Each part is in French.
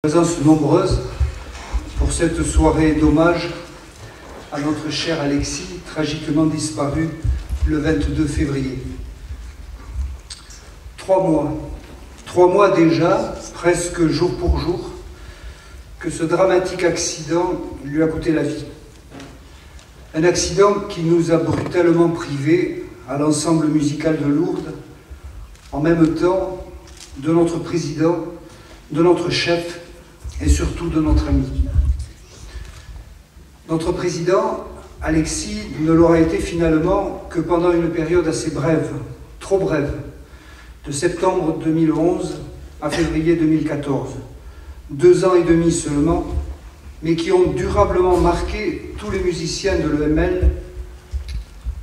Présence nombreuse pour cette soirée d'hommage à notre cher Alexis, tragiquement disparu le 22 février. 3 mois déjà, presque jour pour jour, que ce dramatique accident lui a coûté la vie. Un accident qui nous a brutalement privés, à l'ensemble musical de Lourdes, en même temps de notre président, de notre chef, et surtout de notre ami. Notre président, Alexis, ne l'aura été finalement que pendant une période assez brève, trop brève, de septembre 2011 à février 2014. 2 ans et demi seulement, mais qui ont durablement marqué tous les musiciens de l'EML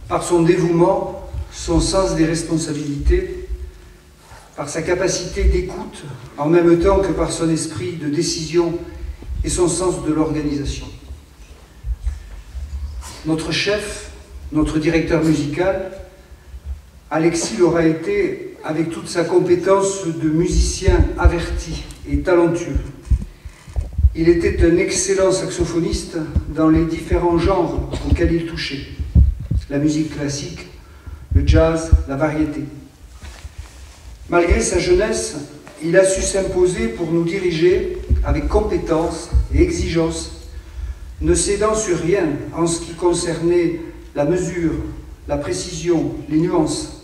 par son dévouement, son sens des responsabilités, par sa capacité d'écoute, en même temps que par son esprit de décision et son sens de l'organisation. Notre chef, notre directeur musical, Alexis l'aura été avec toute sa compétence de musicien averti et talentueux. Il était un excellent saxophoniste dans les différents genres auxquels il touchait, la musique classique, le jazz, la variété. Malgré sa jeunesse, il a su s'imposer pour nous diriger avec compétence et exigence, ne cédant sur rien en ce qui concernait la mesure, la précision, les nuances.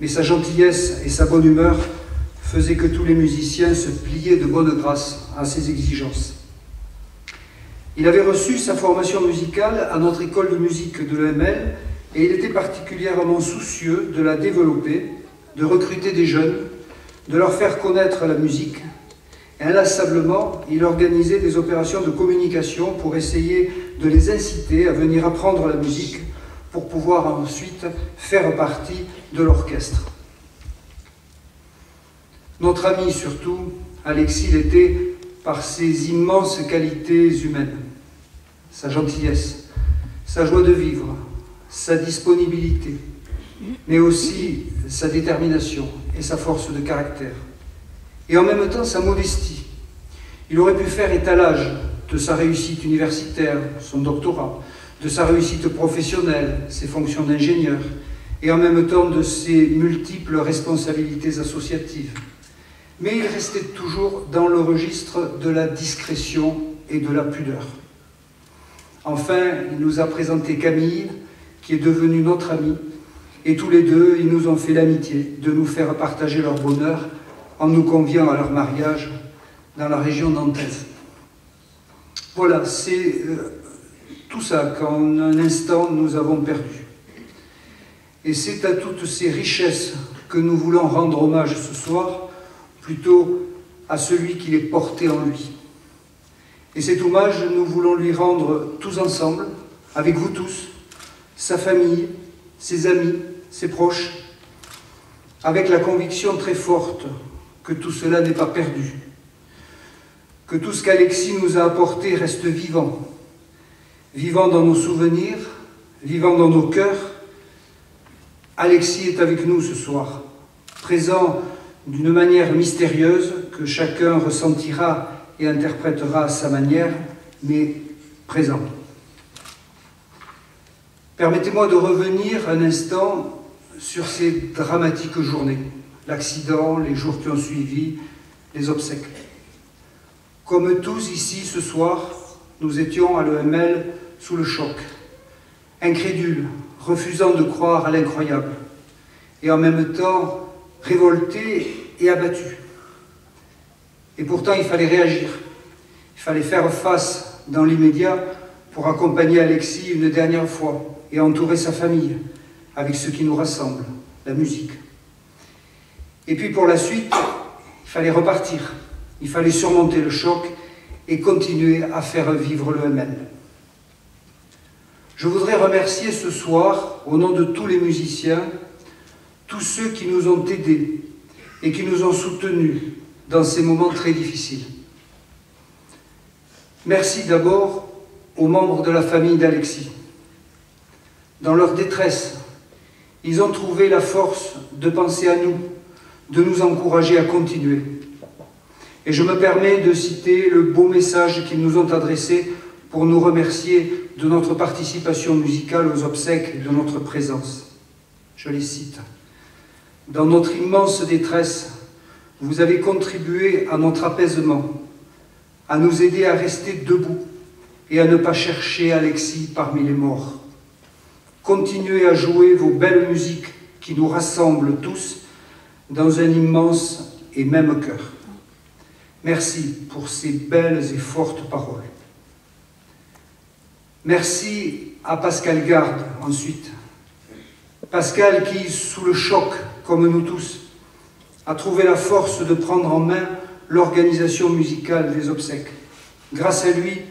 Mais sa gentillesse et sa bonne humeur faisaient que tous les musiciens se pliaient de bonne grâce à ses exigences. Il avait reçu sa formation musicale à notre école de musique de l'EML et il était particulièrement soucieux de la développer, de recruter des jeunes, de leur faire connaître la musique. Et inlassablement, il organisait des opérations de communication pour essayer de les inciter à venir apprendre la musique pour pouvoir ensuite faire partie de l'orchestre. Notre ami surtout, Alexis, l'était par ses immenses qualités humaines, sa gentillesse, sa joie de vivre, sa disponibilité, mais aussi sa détermination et sa force de caractère. Et en même temps, sa modestie. Il aurait pu faire étalage de sa réussite universitaire, son doctorat, de sa réussite professionnelle, ses fonctions d'ingénieur, et en même temps de ses multiples responsabilités associatives. Mais il restait toujours dans le registre de la discrétion et de la pudeur. Enfin, il nous a présenté Camille, qui est devenue notre amie, et tous les deux, ils nous ont fait l'amitié de nous faire partager leur bonheur en nous conviant à leur mariage dans la région nantaise. Voilà, c'est tout ça qu'en un instant nous avons perdu. Et c'est à toutes ces richesses que nous voulons rendre hommage ce soir, plutôt à celui qui les portait en lui. Et cet hommage, nous voulons lui rendre tous ensemble, avec vous tous, sa famille, ses amis, ses proches, avec la conviction très forte que tout cela n'est pas perdu, que tout ce qu'Alexis nous a apporté reste vivant, vivant dans nos souvenirs, vivant dans nos cœurs. Alexis est avec nous ce soir, présent d'une manière mystérieuse que chacun ressentira et interprétera à sa manière, mais présent. Permettez-moi de revenir un instant sur ces dramatiques journées, l'accident, les jours qui ont suivi, les obsèques. Comme tous ici ce soir, nous étions à l'EML sous le choc, incrédules, refusant de croire à l'incroyable, et en même temps révoltés et abattus. Et pourtant, il fallait réagir, il fallait faire face dans l'immédiat pour accompagner Alexis une dernière fois et entourer sa famille avec ce qui nous rassemble, la musique. Et puis pour la suite, il fallait repartir, il fallait surmonter le choc et continuer à faire vivre l'EML. Je voudrais remercier ce soir, au nom de tous les musiciens, tous ceux qui nous ont aidés et qui nous ont soutenus dans ces moments très difficiles. Merci d'abord aux membres de la famille d'Alexis. Dans leur détresse, ils ont trouvé la force de penser à nous, de nous encourager à continuer. Et je me permets de citer le beau message qu'ils nous ont adressé pour nous remercier de notre participation musicale aux obsèques et de notre présence. Je les cite. « Dans notre immense détresse, vous avez contribué à notre apaisement, à nous aider à rester debout et à ne pas chercher Alexis parmi les morts. Continuez à jouer vos belles musiques qui nous rassemblent tous dans un immense et même cœur. Merci pour ces belles et fortes paroles. » Merci à Pascal Garde, ensuite. Pascal qui, sous le choc, comme nous tous, a trouvé la force de prendre en main l'organisation musicale des obsèques. Grâce à lui,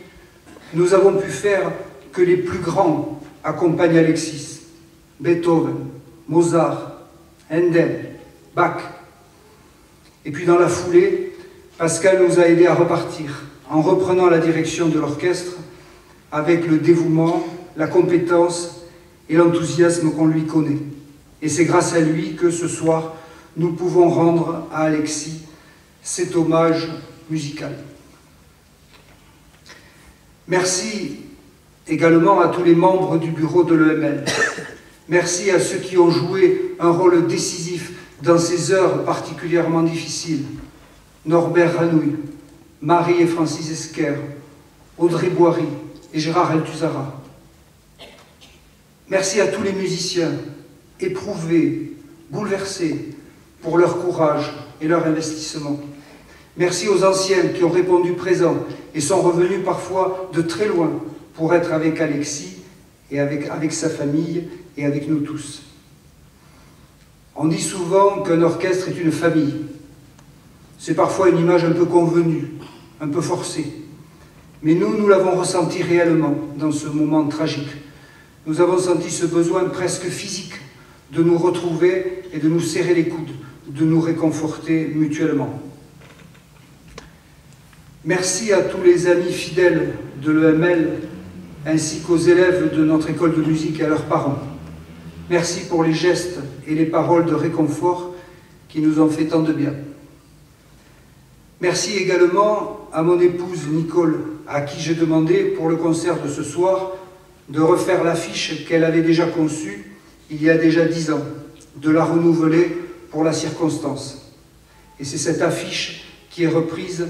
nous avons pu faire que les plus grands accompagnent Alexis. Beethoven, Mozart, Handel, Bach. Et puis dans la foulée, Pascal nous a aidés à repartir en reprenant la direction de l'orchestre avec le dévouement, la compétence et l'enthousiasme qu'on lui connaît. Et c'est grâce à lui que ce soir, nous pouvons rendre à Alexis cet hommage musical. Merci également à tous les membres du bureau de l'EML. Merci à ceux qui ont joué un rôle décisif dans ces heures particulièrement difficiles. Norbert Ranouille, Marie et Francis Esquer, Audrey Boiry et Gérard Altuzara. Merci à tous les musiciens, éprouvés, bouleversés, pour leur courage et leur investissement. Merci aux anciens qui ont répondu présents et sont revenus parfois de très loin pour être avec Alexis et avec sa famille et avec nous tous. On dit souvent qu'un orchestre est une famille. C'est parfois une image un peu convenue, un peu forcée. Mais nous l'avons ressenti réellement dans ce moment tragique. Nous avons senti ce besoin presque physique de nous retrouver et de nous serrer les coudes, de nous réconforter mutuellement. Merci à tous les amis fidèles de l'EML, ainsi qu'aux élèves de notre école de musique et à leurs parents. Merci pour les gestes et les paroles de réconfort qui nous ont fait tant de bien. Merci également à mon épouse Nicole, à qui j'ai demandé pour le concert de ce soir de refaire l'affiche qu'elle avait déjà conçue il y a déjà 10 ans, de la renouveler pour la circonstance. Et c'est cette affiche qui est reprise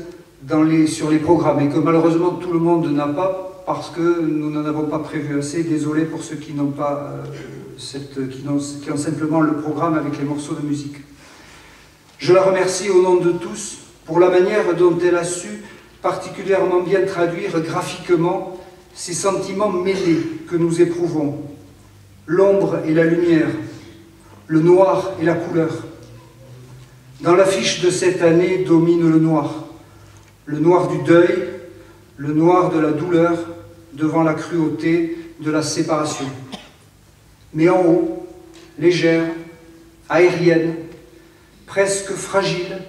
sur les programmes et que malheureusement tout le monde n'a pas parce que nous n'en avons pas prévu assez. Désolé pour ceux qui n'ont pas qui ont simplement le programme avec les morceaux de musique. Je la remercie au nom de tous pour la manière dont elle a su particulièrement bien traduire graphiquement ces sentiments mêlés que nous éprouvons, l'ombre et la lumière, le noir et la couleur. Dans l'affiche de cette année domine le noir du deuil, le noir de la douleur devant la cruauté de la séparation. Mais en haut, légère, aérienne, presque fragile,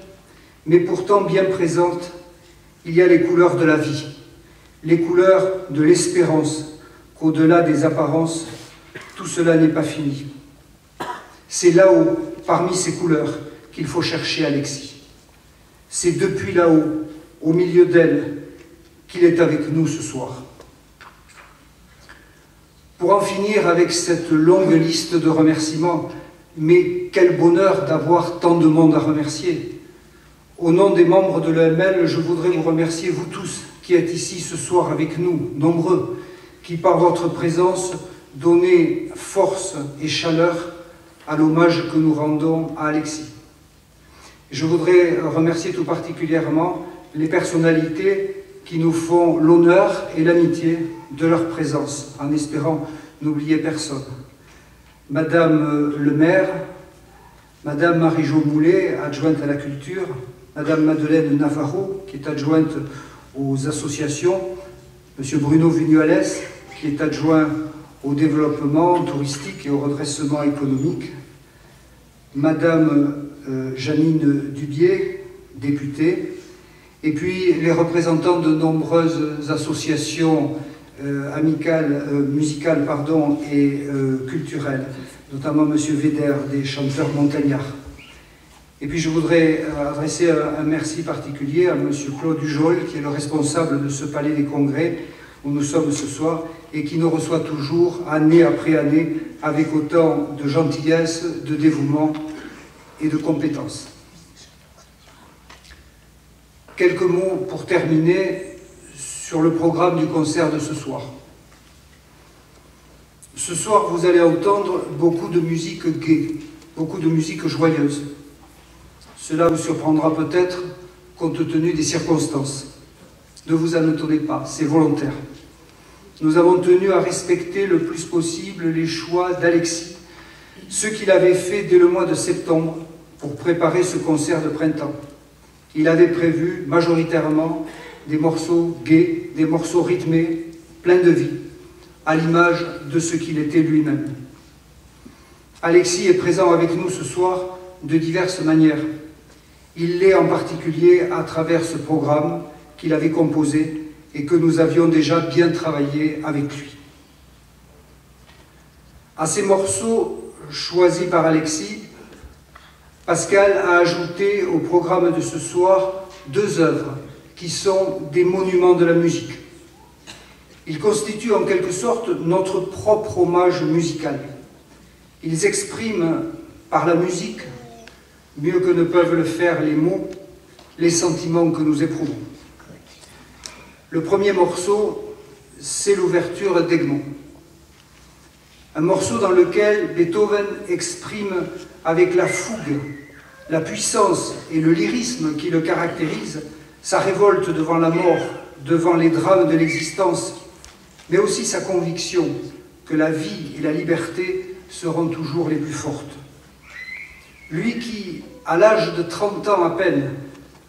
mais pourtant bien présente, il y a les couleurs de la vie, les couleurs de l'espérance, qu'au-delà des apparences, tout cela n'est pas fini. C'est là-haut, parmi ces couleurs, qu'il faut chercher Alexis. C'est depuis là-haut, au milieu d'elle, qu'il est avec nous ce soir. Pour en finir avec cette longue liste de remerciements, mais quel bonheur d'avoir tant de monde à remercier. Au nom des membres de l'EML, je voudrais vous remercier, vous tous, qui êtes ici ce soir avec nous, nombreux, qui par votre présence donnez force et chaleur à l'hommage que nous rendons à Alexis. Je voudrais remercier tout particulièrement les personnalités qui nous font l'honneur et l'amitié de leur présence, en espérant n'oublier personne. Madame le maire, Madame Marie-Jo Moulet, adjointe à la culture, Madame Madeleine Navarro, qui est adjointe aux associations, Monsieur Bruno Vignoles, qui est adjoint au développement touristique et au redressement économique, Madame Janine Dubier, députée, et puis les représentants de nombreuses associations musicales et culturelles, notamment M. Véder, des chanteurs montagnards. Et puis je voudrais adresser un merci particulier à M. Claude Dujol, qui est le responsable de ce palais des congrès où nous sommes ce soir, et qui nous reçoit toujours, année après année, avec autant de gentillesse, de dévouement et de compétence. Quelques mots pour terminer sur le programme du concert de ce soir. Ce soir, vous allez entendre beaucoup de musique gaie, beaucoup de musique joyeuse. Cela vous surprendra peut-être compte tenu des circonstances. Ne vous en étonnez pas, c'est volontaire. Nous avons tenu à respecter le plus possible les choix d'Alexis, ce qu'il avait fait dès le mois de septembre pour préparer ce concert de printemps. Il avait prévu majoritairement des morceaux gais, des morceaux rythmés, pleins de vie, à l'image de ce qu'il était lui-même. Alexis est présent avec nous ce soir de diverses manières. Il l'est en particulier à travers ce programme qu'il avait composé et que nous avions déjà bien travaillé avec lui. À ces morceaux choisis par Alexis, Pascal a ajouté au programme de ce soir 2 œuvres qui sont des monuments de la musique. Ils constituent en quelque sorte notre propre hommage musical. Ils expriment par la musique, mieux que ne peuvent le faire les mots, les sentiments que nous éprouvons. Le premier morceau, c'est l'ouverture d'Egmont. Un morceau dans lequel Beethoven exprime avec la fougue, la puissance et le lyrisme qui le caractérisent, sa révolte devant la mort, devant les drames de l'existence, mais aussi sa conviction que la vie et la liberté seront toujours les plus fortes. Lui qui, à l'âge de 30 ans à peine,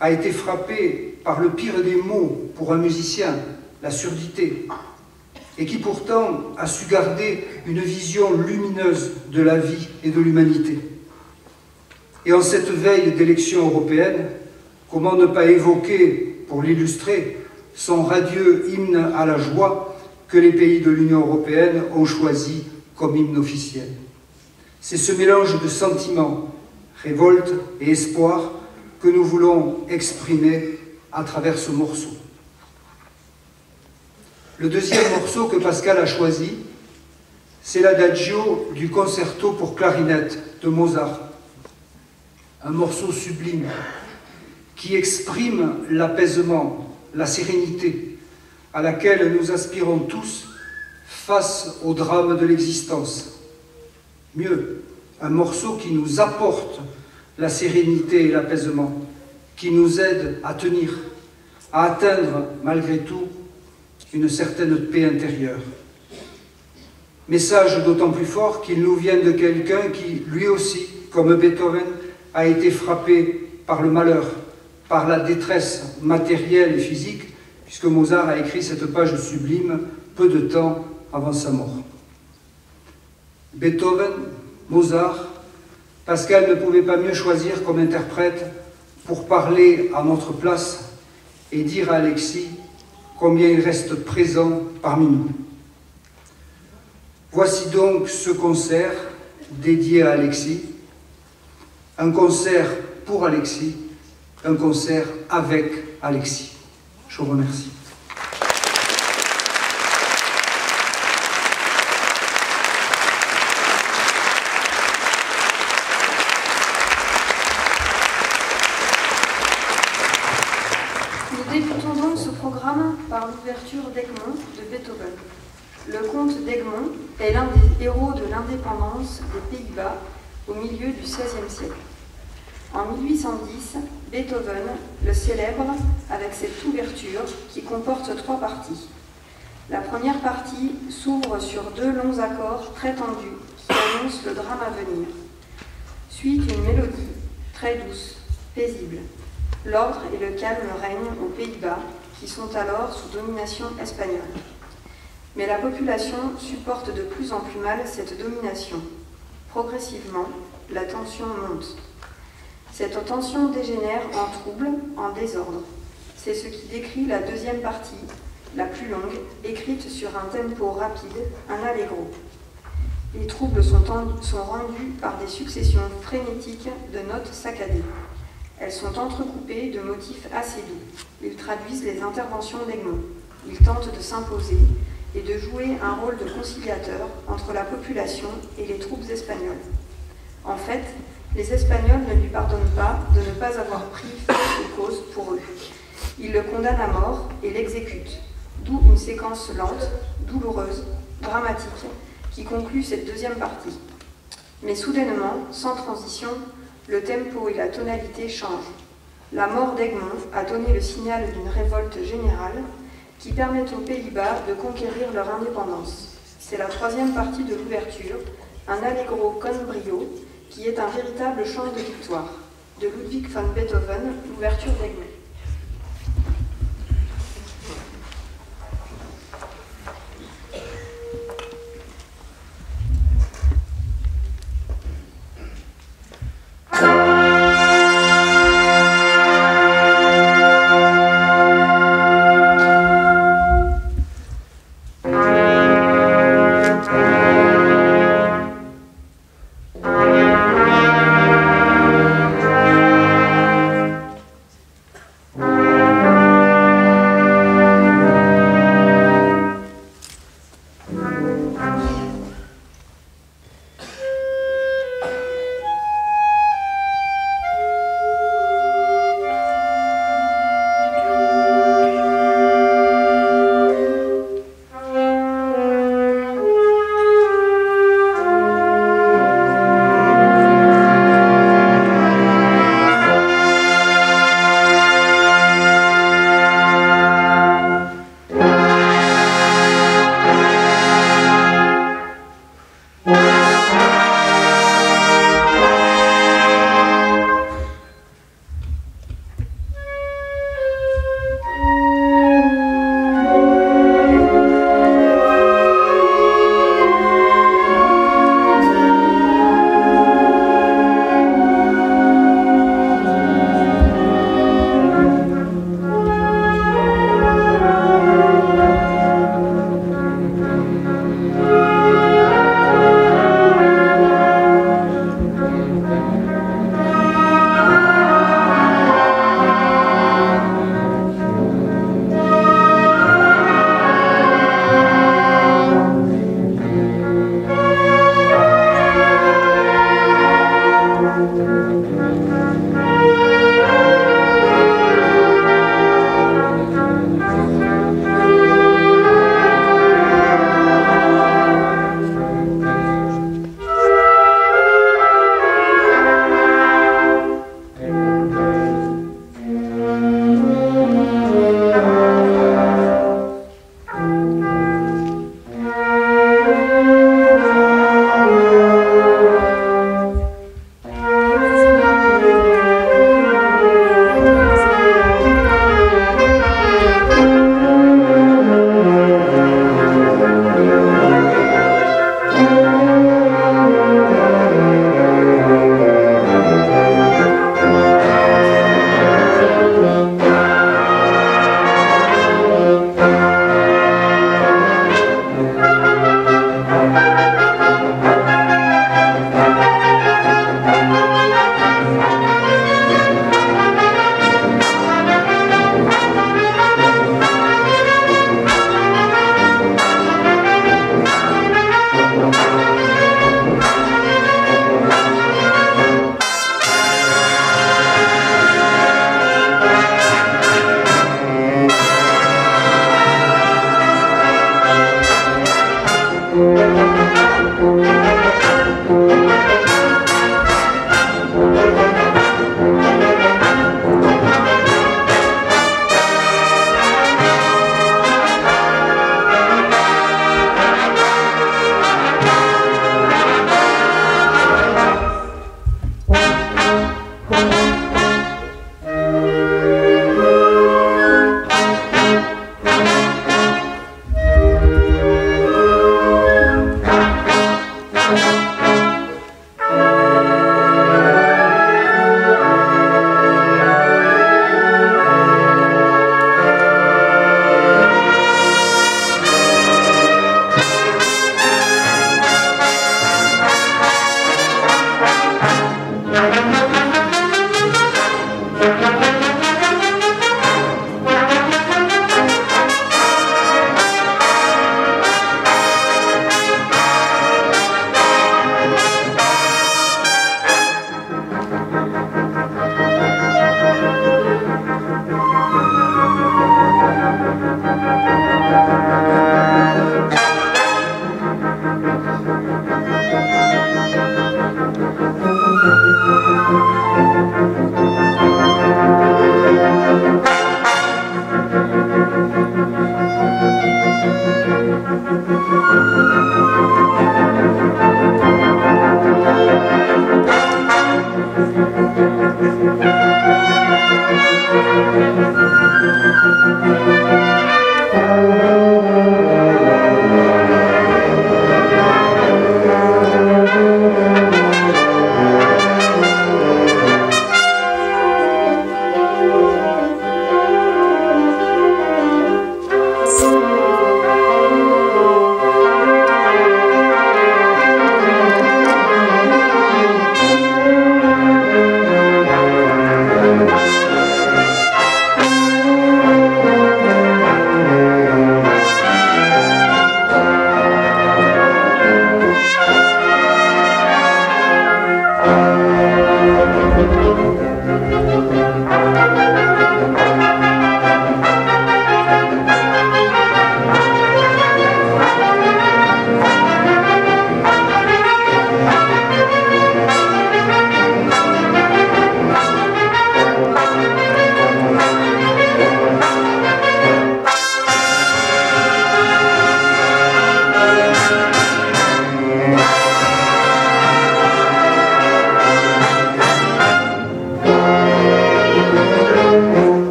a été frappé par le pire des maux pour un musicien, la surdité, et qui pourtant a su garder une vision lumineuse de la vie et de l'humanité. Et en cette veille d'élection européenne, comment ne pas évoquer, pour l'illustrer, son radieux hymne à la joie que les pays de l'Union européenne ont choisi comme hymne officiel. C'est ce mélange de sentiments, révolte et espoir que nous voulons exprimer à travers ce morceau. Le deuxième morceau que Pascal a choisi, c'est l'adagio du concerto pour clarinette de Mozart. Un morceau sublime qui exprime l'apaisement, la sérénité à laquelle nous aspirons tous face au drame de l'existence. Mieux, un morceau qui nous apporte la sérénité et l'apaisement, qui nous aide à tenir, à atteindre malgré tout une certaine paix intérieure. Message d'autant plus fort qu'il nous vient de quelqu'un qui, lui aussi, comme Beethoven, a été frappé par le malheur, par la détresse matérielle et physique, puisque Mozart a écrit cette page sublime peu de temps avant sa mort. Beethoven, Mozart, Pascal ne pouvait pas mieux choisir comme interprète pour parler à notre place et dire à Alexis combien il reste présent parmi nous. Voici donc ce concert dédié à Alexis, un concert pour Alexis, un concert avec Alexis. Je vous remercie. Nous débutons donc ce programme par l'ouverture d'Egmont de Beethoven. Le comte d'Egmont est l'un des héros de l'indépendance des Pays-Bas au milieu du XVIe siècle. En 1810, Beethoven le célèbre avec cette ouverture qui comporte 3 parties. La première partie s'ouvre sur 2 longs accords très tendus qui annoncent le drame à venir. Suit une mélodie très douce, paisible. L'ordre et le calme règnent aux Pays-Bas qui sont alors sous domination espagnole. Mais la population supporte de plus en plus mal cette domination. Progressivement, la tension monte. Cette tension dégénère en trouble, en désordre. C'est ce qui décrit la deuxième partie, la plus longue, écrite sur un tempo rapide, un allegro. Les troubles sont rendus par des successions frénétiques de notes saccadées. Elles sont entrecoupées de motifs assez doux. Ils traduisent les interventions d'Egmont. Ils tentent de s'imposer et de jouer un rôle de conciliateur entre la population et les troupes espagnoles. En fait, les Espagnols ne lui pardonnent pas de ne pas avoir pris fait et cause pour eux. Ils le condamnent à mort et l'exécutent, d'où une séquence lente, douloureuse, dramatique, qui conclut cette deuxième partie. Mais soudainement, sans transition, le tempo et la tonalité changent. La mort d'Egmont a donné le signal d'une révolte générale qui permet aux Pays-Bas de conquérir leur indépendance. C'est la troisième partie de l'ouverture, un allegro con brio, qui est un véritable chant de victoire. De Ludwig van Beethoven, l'ouverture d'Egmont.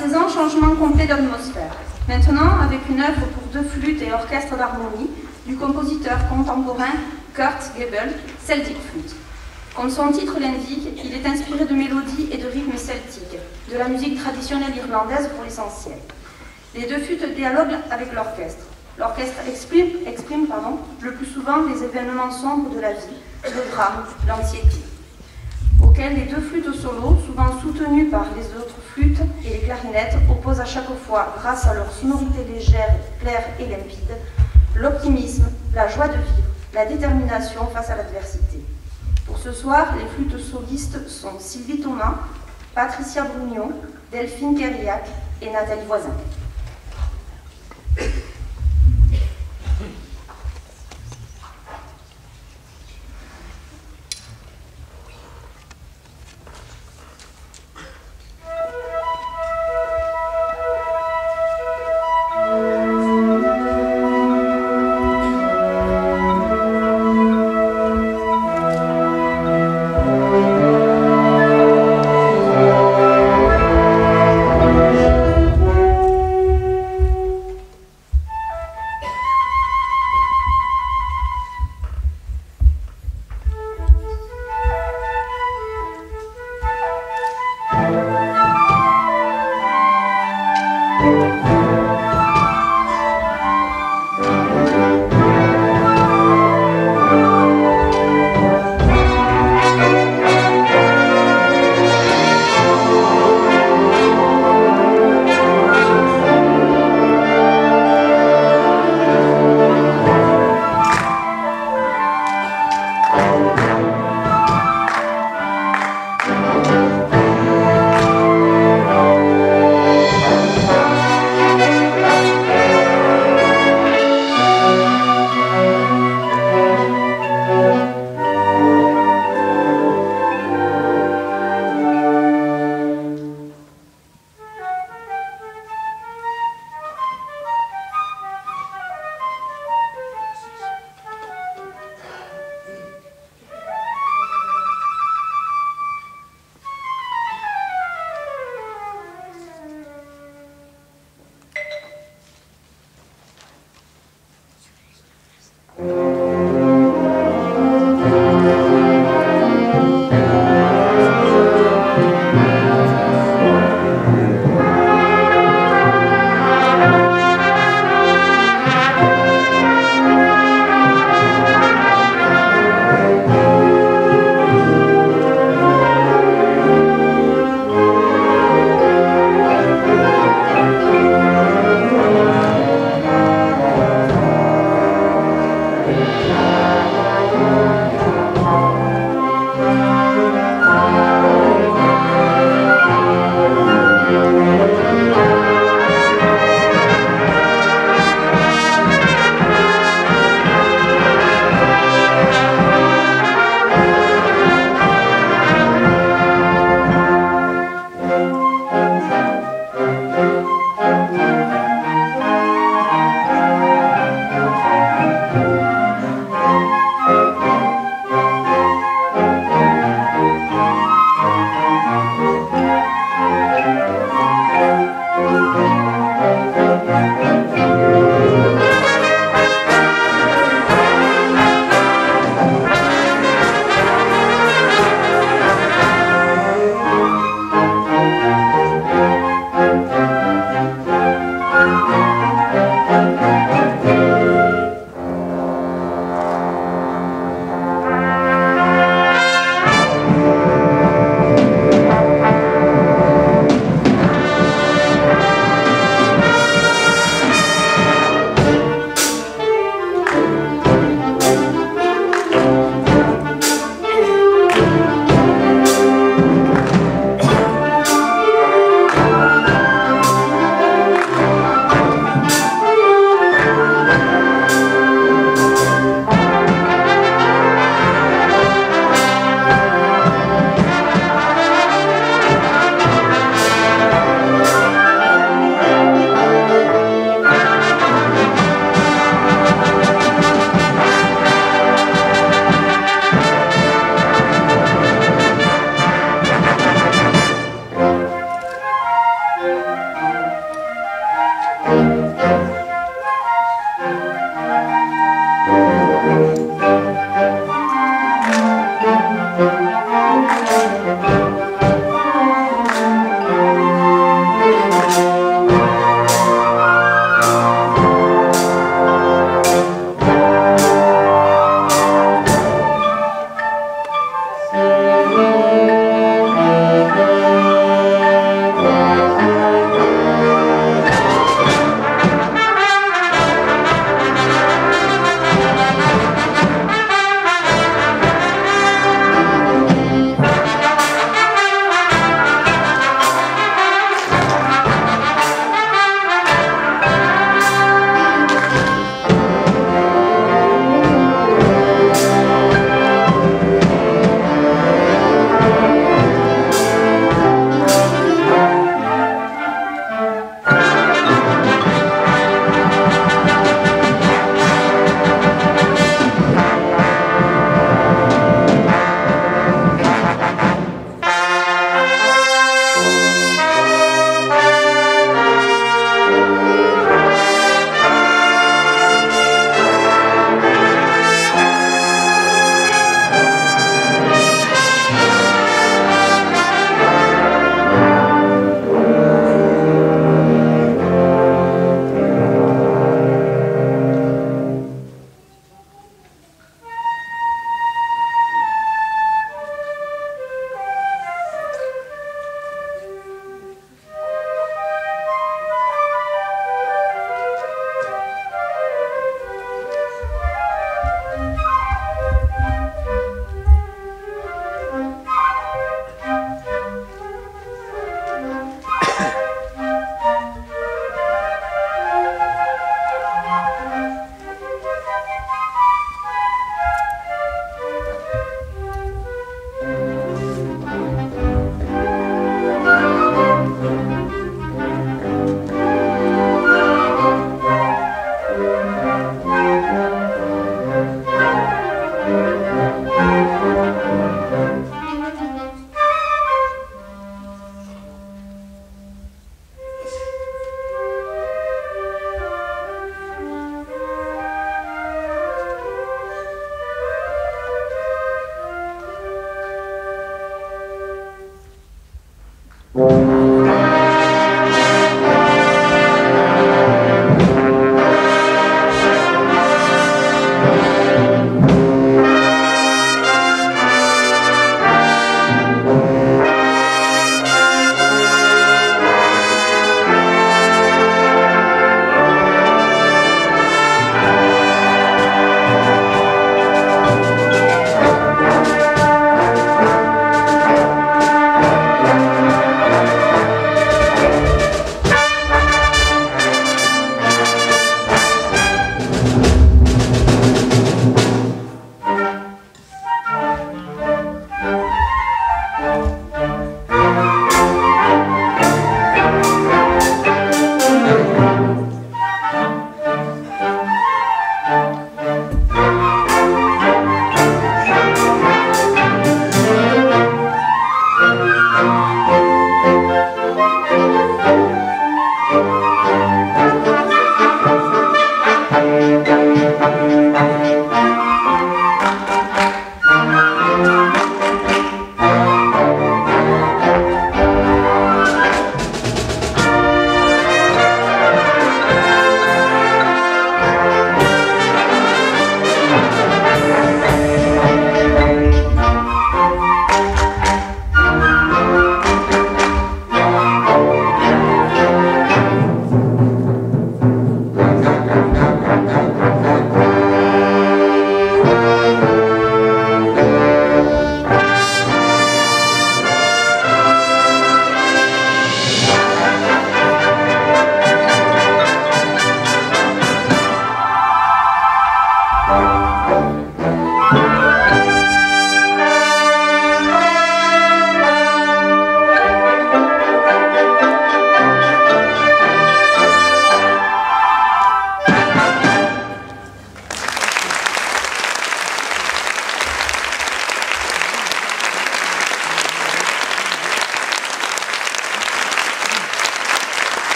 présent, changement complet d'atmosphère. Maintenant, avec une œuvre pour 2 flûtes et orchestre d'harmonie du compositeur contemporain Kurt Gebel, Celtic Flute. Comme son titre l'indique, il est inspiré de mélodies et de rythmes celtiques, de la musique traditionnelle irlandaise pour l'essentiel. Les 2 flûtes dialoguent avec l'orchestre. L'orchestre exprime le plus souvent les événements sombres de la vie, le drame, l'anxiété, auxquels les 2 flûtes solo, souvent soutenues par les autres flûtes et les clarinettes, opposent à chaque fois, grâce à leur sonorité légère, claire et limpide, l'optimisme, la joie de vivre, la détermination face à l'adversité. Pour ce soir, les flûtes solistes sont Sylvie Thomas, Patricia Brugnon, Delphine Kériac et Nathalie Voisin.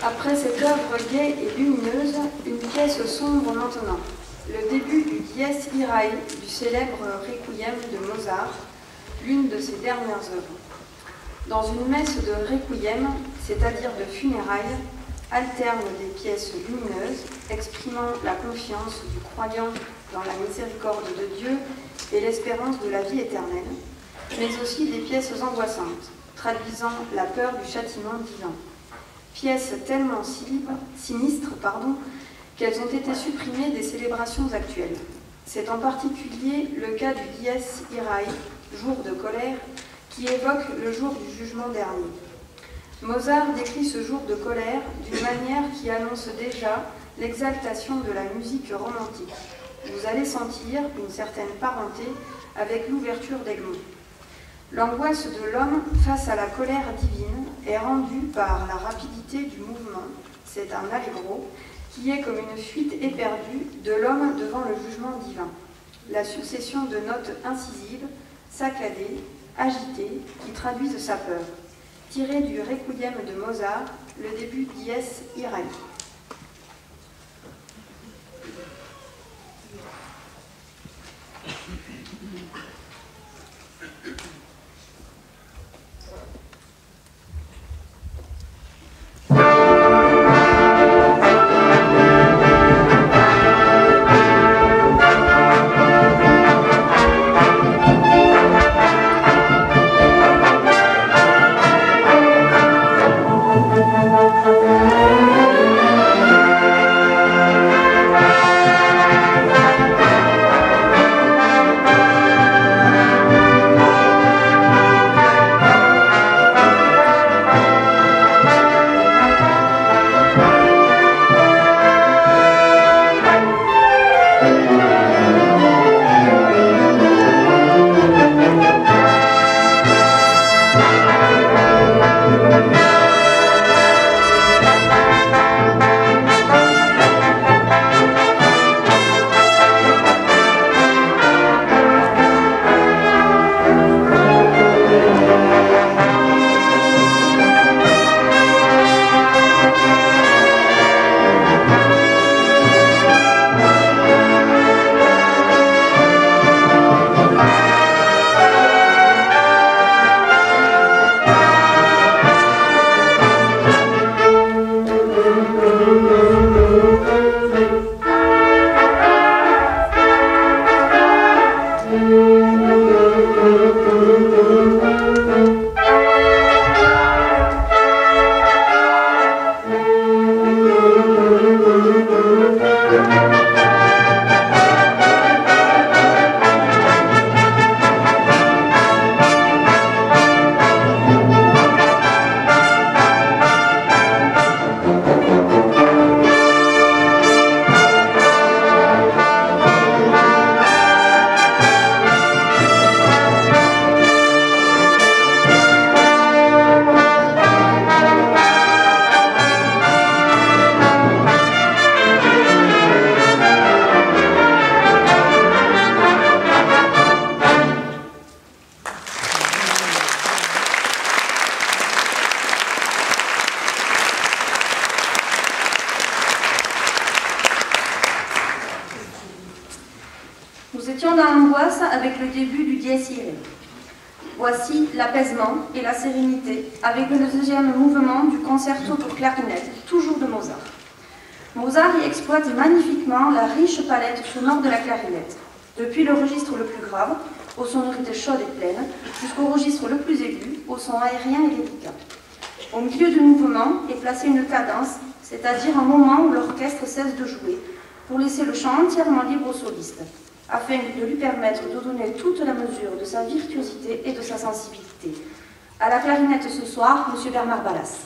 Après cette œuvre gaie et lumineuse, une pièce sombre maintenant. Le début du Dies Irae du célèbre Requiem de Mozart, l'une de ses dernières œuvres. Dans une messe de Requiem, c'est-à-dire de funérailles, alternent des pièces lumineuses exprimant la confiance du croyant dans la miséricorde de Dieu et l'espérance de la vie éternelle, mais aussi des pièces angoissantes, traduisant la peur du châtiment divin. Pièces tellement sinistres, qu'elles ont été supprimées des célébrations actuelles. C'est en particulier le cas du Dies Irae, jour de colère, qui évoque le jour du jugement dernier. Mozart décrit ce jour de colère d'une manière qui annonce déjà l'exaltation de la musique romantique. Vous allez sentir une certaine parenté avec l'ouverture d'Egmont. L'angoisse de l'homme face à la colère divine est rendue par la rapidité du mouvement, c'est un allegro, qui est comme une fuite éperdue de l'homme devant le jugement divin. La succession de notes incisives, saccadées, agitées, qui traduisent sa peur. Tiré du Requiem de Mozart, le début Dies Irae. Nous étions dans l'angoisse avec le début du Dies Irae. Voici l'apaisement et la sérénité avec le deuxième mouvement du concerto pour clarinette, toujours de Mozart. Mozart y exploite magnifiquement la riche palette sonore de la clarinette, depuis le registre le plus grave, aux sonorités chaudes et pleines, jusqu'au registre le plus aigu, au son aérien et délicat. Au milieu du mouvement est placée une cadence, c'est-à-dire un moment où l'orchestre cesse de jouer, pour laisser le chant entièrement libre au soliste, afin de lui permettre de donner toute la mesure de sa virtuosité et de sa sensibilité. À la clarinette ce soir, M. Bernard Ballas.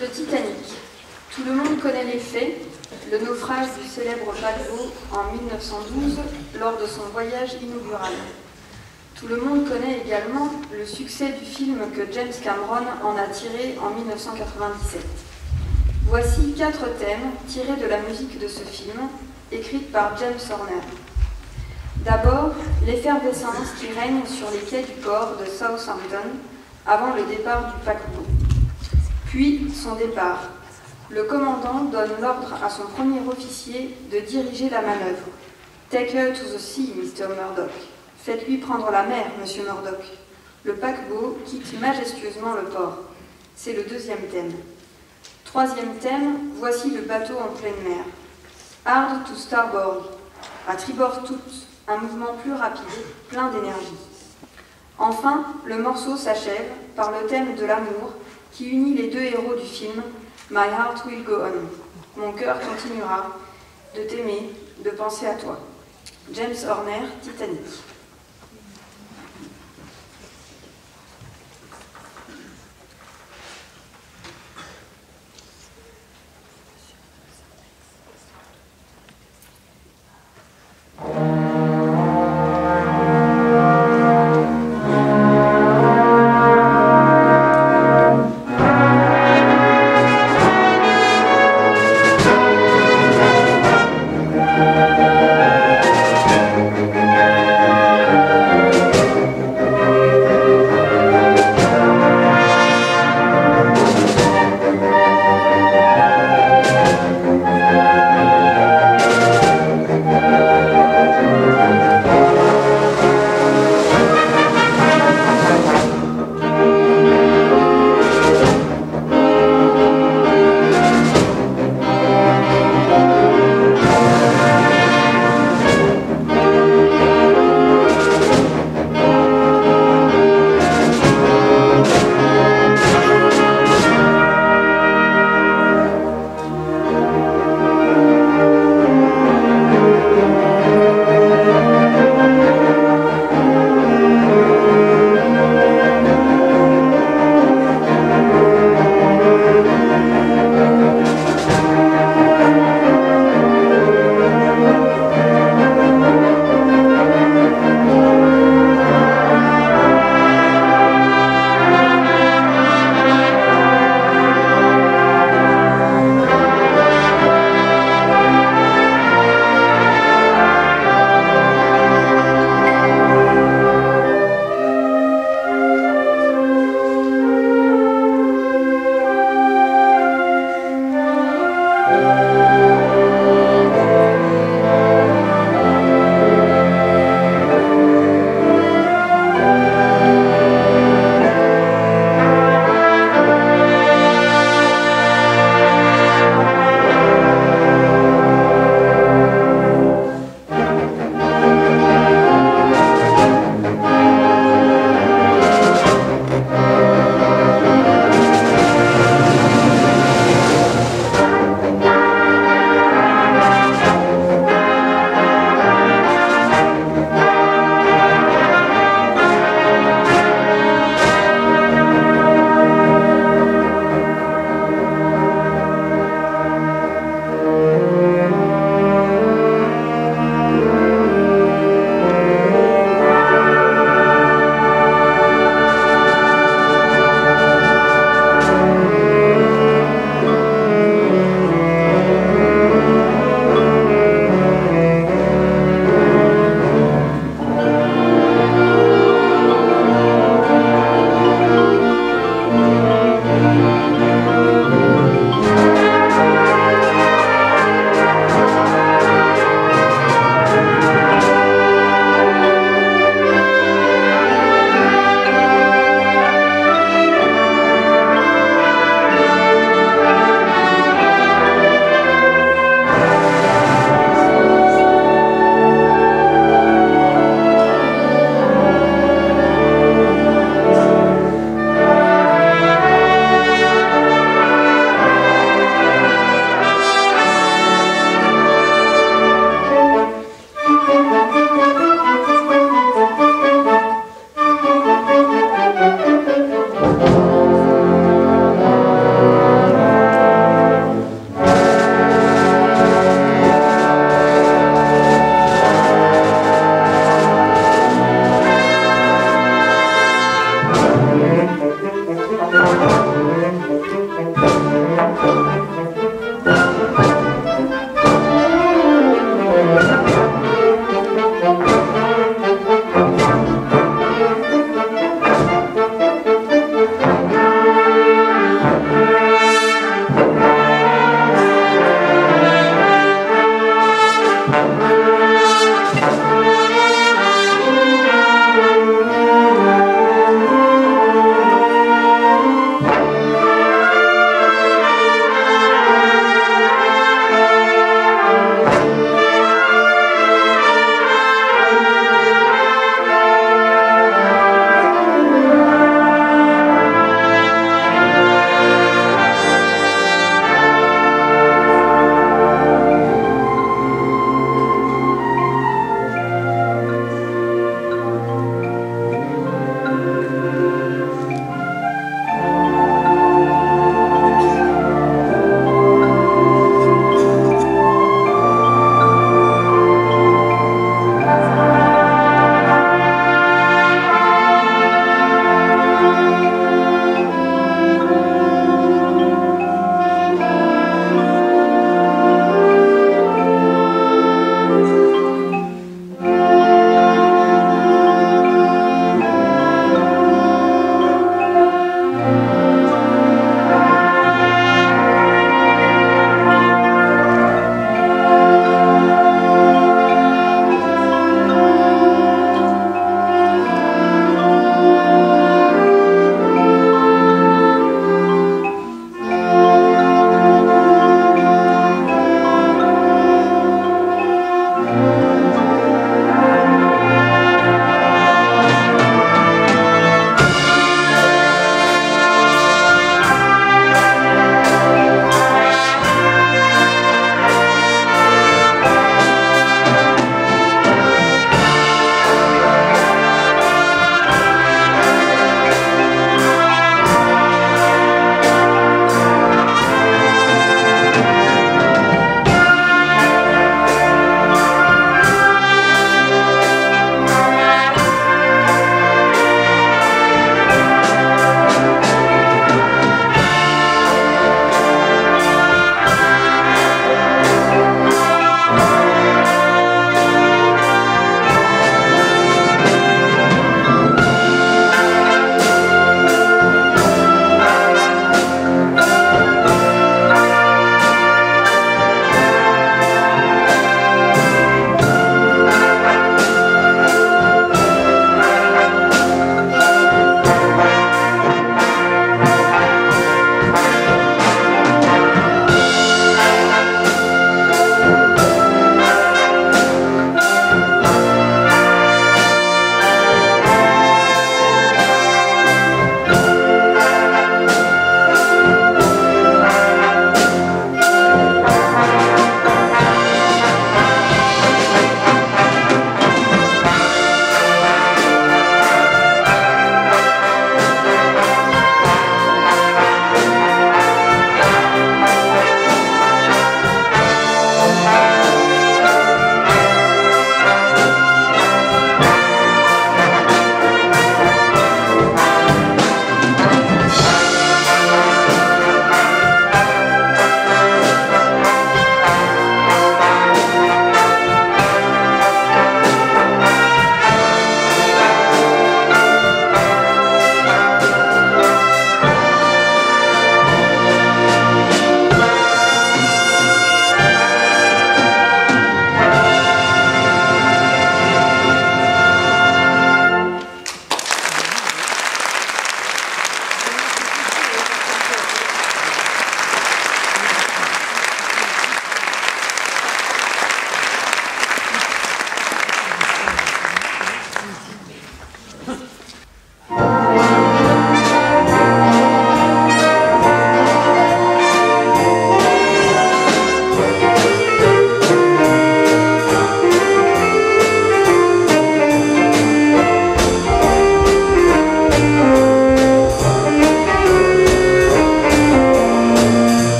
Le Titanic. Tout le monde connaît les faits. Le naufrage du célèbre paquebot en 1912 lors de son voyage inaugural. Tout le monde connaît également le succès du film que James Cameron en a tiré en 1997. Voici 4 thèmes tirés de la musique de ce film, écrite par James Horner. D'abord, l'effervescence qui règne sur les quais du port de Southampton avant le départ du paquebot. Puis son départ. Le commandant donne l'ordre à son premier officier de diriger la manœuvre. « Take her to the sea, Mr. Murdoch. Faites-lui prendre la mer, Monsieur Murdoch. » Le paquebot quitte majestueusement le port. C'est le deuxième thème. Troisième thème, voici le bateau en pleine mer. « Hard to starboard. » À tribord toutes, un mouvement plus rapide, plein d'énergie. Enfin, le morceau s'achève par le thème de l'amour qui unit les deux héros du film « My heart will go on. Mon cœur continuera de t'aimer, de penser à toi. » James Horner, Titanic.